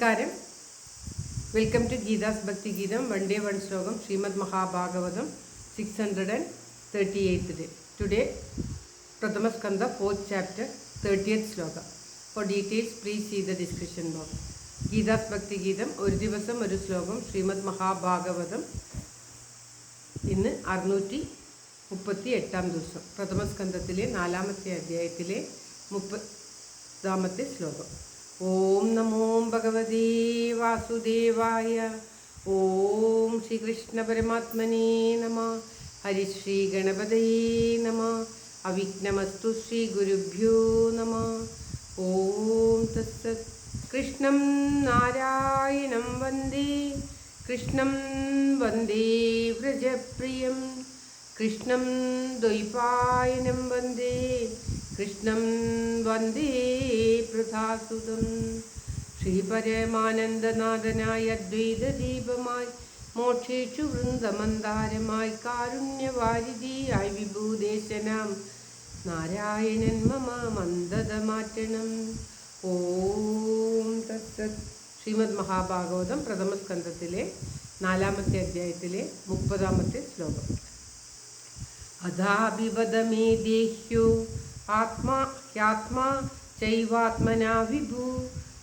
നമസ്കാരം. Welcome to Geetha's ഭക്തി ഗീതം. വൺ ഡേ വൺ ശ്ലോകം. Shrimad Mahabhagavatam 638th day. Today, Prathama Skanda 4th chapter 30th Shloka. For details, please see the description box. Geetha's ഭക്തി ഗീതം ഒരു ദിവസം ഒരു ശ്ലോകം. ശ്രീമദ് മഹാഭാഗവതം ഇന്ന് 638 ദിവസം. പ്രഥമ സ്കന്ധത്തിലെ 4ാമത്തെ അധ്യായത്തിലെ 30ാമത്തെ ശ്ലോകം. ഓം നമോ ഭഗവതേ വാസുദേവായ. ഓം ശ്രീകൃഷ്ണ പരമാത്മനേ നമ. ഹരിശ്രീ ഗണപതയേ നമ. അവിഘ്നമസ്തു ശ്രീ ഗുരുഭ്യോ നമ. ഓം തത്സത്. കൃഷ്ണം നാരായണം വന്ദേ. കൃഷ്ണം വന്ദേ വ്രജപ്രിയം. കൃഷ്ണം ദ്വൈപായനം വന്ദേ. കൃഷ്ണം വന്ദേ പ്രധാസുതം. ശ്രീപരമാനന്ദനാഥനായ അദ്വൈതദീപമായി മോക്ഷേഷു വൃന്ദമന്ദാരമായി കാരുണ്യവാരിധിയായി വിഭൂദേശനാം നാരായണൻ മമ മന്ദത മാറ്റണം. ഓം തത്സത്. ശ്രീമദ് മഹാഭാഗവതം പ്രഥമ സ്കന്ധത്തിലെ 4ാമത്തെ അധ്യായത്തിലെ 30ാമത്തെ ശ്ലോകം. അഥാഭിവദമേ ദേഹ്യോ ആത്മാ ഹ്യാത്മാ ചൈവാത്മനാ വിഭു.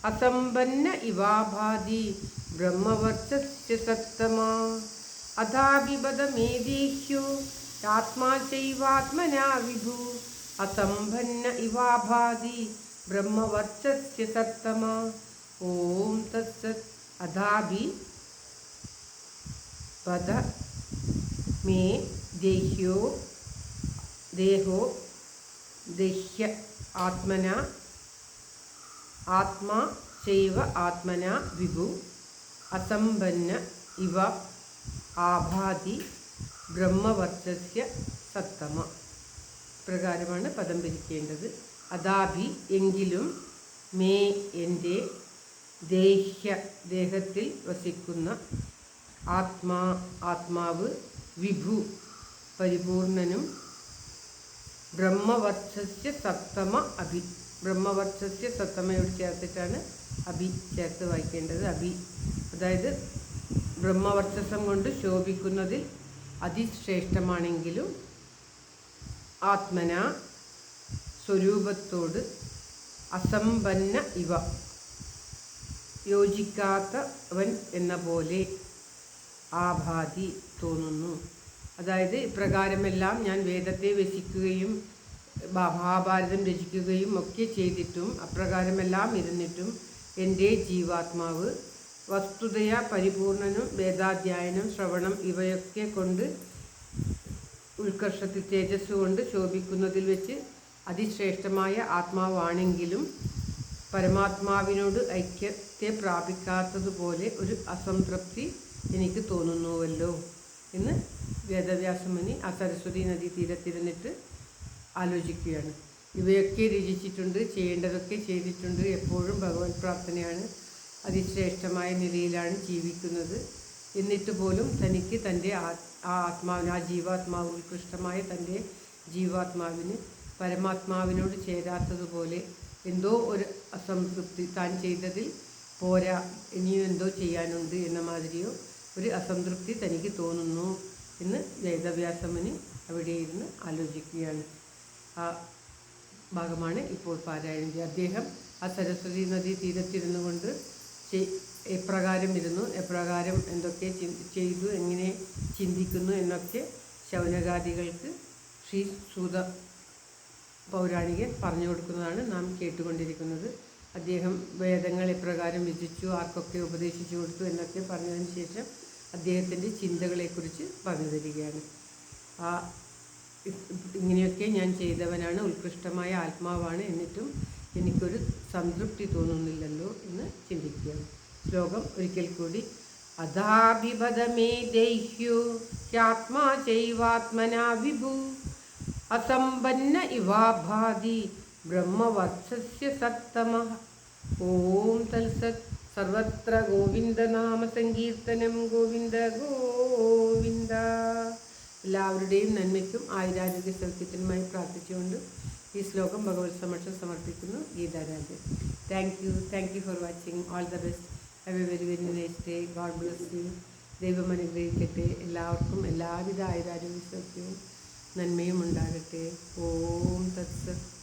അസമ്പന്ന ഇവാഭാതി ബ്രഹ്മവർച്ചസ്യ സത്തമാ. അഥാഭിവദമേ ദേഹ്യോ ആത്മാ ചൈവാത്മനാ വിഭു. അസമ്പന്ന ഇവാഭാതി ബ്രഹ്മവർച്ചസ്യ സത്തമാ. ഓം തത്സത്. അഥാഭിവദ മേ ദേഹ്യോ ദേഹോ ദേഹ്യ ആത്മന ആത്മാ ചൈവ ആത്മന വിഭു. അസമ്പന്ന ഇവ ആഭാതി ബ്രഹ്മവർച്ചസ്യ സത്തമ. പ്രകാരമാണ് പദം പിരിക്കേണ്ടത്. അതാഭി എങ്കിലും, മേ എൻ്റെ, ദേഹ്യ ദേഹത്തിൽ വസിക്കുന്ന, ആത്മാ ആത്മാവ്, വിഭു പരിപൂർണനും, ബ്രഹ്മവർച്ചസ്യ സപ്തമ അഭി. ബ്രഹ്മവർച്ചസ്യ സപ്തമയോട് ചേർത്തിട്ടാണ് അഭി ചേർത്ത് വായിക്കേണ്ടത്. അഭി അതായത് ബ്രഹ്മവർച്ചസം കൊണ്ട് ശോഭിക്കുന്നതിൽ അതിശ്രേഷ്ഠമാണെങ്കിലും ആത്മന സ്വരൂപത്തോട് അസമ്പന്ന ഇവ യോജിക്കാത്തവൻ എന്ന പോലെ ആഭാതി തോന്നുന്നു. അതായത് ഇപ്രകാരമെല്ലാം ഞാൻ വേദത്തെ രചിക്കുകയും മഹാഭാരതം രചിക്കുകയും ഒക്കെ ചെയ്തിട്ടും അപ്രകാരമെല്ലാം ഇരുന്നിട്ടും എൻ്റെ ജീവാത്മാവ് വസ്തുതയാ പരിപൂർണനും വേദാധ്യയനം ശ്രവണം ഇവയൊക്കെ കൊണ്ട് ഉത്കർഷത്തിൽ തേജസ് കൊണ്ട് ശോഭിക്കുന്നതിൽ വെച്ച് അതിശ്രേഷ്ഠമായ ആത്മാവാണെങ്കിലും പരമാത്മാവിനോട് ഐക്യത്തെ പ്രാപിക്കാത്തതുപോലെ ഒരു അസംതൃപ്തി എനിക്ക് തോന്നുന്നുവല്ലോ എന്ന് വേദവ്യാസമുനി ആ സരസ്വതി നദി തീരത്തിരുന്നിട്ട് ആലോചിക്കുകയാണ്. ഇവയൊക്കെ രചിച്ചിട്ടുണ്ട്, ചെയ്യേണ്ടതൊക്കെ ചെയ്തിട്ടുണ്ട്, എപ്പോഴും ഭഗവത് പ്രാർത്ഥനയാണ്, അതിശ്രേഷ്ഠമായ നിലയിലാണ് ജീവിക്കുന്നത്. എന്നിട്ട് പോലും തനിക്ക് തൻ്റെ ആത്മാവിന്, ആ ജീവാത്മാവ്, ഉത്കൃഷ്ടമായ തൻ്റെ ജീവാത്മാവിന് പരമാത്മാവിനോട് ചേരാത്തതുപോലെ എന്തോ ഒരു അസംതൃപ്തി, താൻ ചെയ്തതിൽ പോരാ, ഇനിയും എന്തോ ചെയ്യാനുണ്ട് എന്ന മാതിരിയോ ഒരു അസംതൃപ്തി തനിക്ക് തോന്നുന്നു എന്ന് വേദവ്യാസമുനി അവിടെ ഇരുന്ന് ആലോചിക്കുകയാണ്. ആ ഭാഗമാണ് ഇപ്പോൾ പാരായണം ചെയ്യുക. അദ്ദേഹം ആ സരസ്വതി നദി തീരത്തിരുന്നു കൊണ്ട് എപ്രകാരം ഇരുന്നു, എപ്രകാരം എന്തൊക്കെ ചെയ്തു, എങ്ങനെ ചിന്തിക്കുന്നു എന്നൊക്കെ ശൗനകാദികൾക്ക് ശ്രീ സൂത പൗരാണികൻ പറഞ്ഞു കൊടുക്കുന്നതാണ് നാം കേട്ടുകൊണ്ടിരിക്കുന്നത്. അദ്ദേഹം വേദങ്ങൾ എപ്രകാരം രചിച്ചു, ആർക്കൊക്കെ ഉപദേശിച്ചു കൊടുത്തു എന്നൊക്കെ പറഞ്ഞതിന് ശേഷം അദ്ദേഹത്തിൻ്റെ ചിന്തകളെക്കുറിച്ച് പറഞ്ഞു തരികയാണ്. ഇങ്ങനെയൊക്കെ ഞാൻ ചെയ്തവനാണ്, ഉത്കൃഷ്ടമായ ആത്മാവാണ്, എന്നിട്ടും എനിക്കൊരു സംതൃപ്തി തോന്നുന്നില്ലല്ലോ എന്ന് ചിന്തിക്കുകയാണ്. ശ്ലോകം ഒരിക്കൽ കൂടി. അഥാഭിവദമേ ദേഹ്യോ ഹ്യാത്മാ ചൈവാത്മനാ വിഭു. അസമ്പന്ന ഇവാഭാതി ബ്രഹ്മവർച്ചസ്യ സത്തമഃ. ഓം തത്സത്. സർവത്ര ഗോവിന്ദനാമ സങ്കീർത്തനം. ഗോവിന്ദ ഗോവിന്ദ. എല്ലാവരുടെയും നന്മയ്ക്കും ആയുരാരോഗ്യ സൗഖ്യത്തിനുമായി പ്രാർത്ഥിച്ചുകൊണ്ട് ഈ ശ്ലോകം ഭഗവത് സമക്ഷം സമർപ്പിക്കുന്നു. Geetha Rajan. Thank you for watching. All the best. Have A very very nice day. God bless you. ദൈവം അനുഗ്രഹിക്കട്ടെ. എല്ലാവർക്കും എല്ലാവിധ ആയുരാരോഗ്യ സൗഖ്യവും നന്മയും ഉണ്ടാകട്ടെ. ഓം തത്സത്.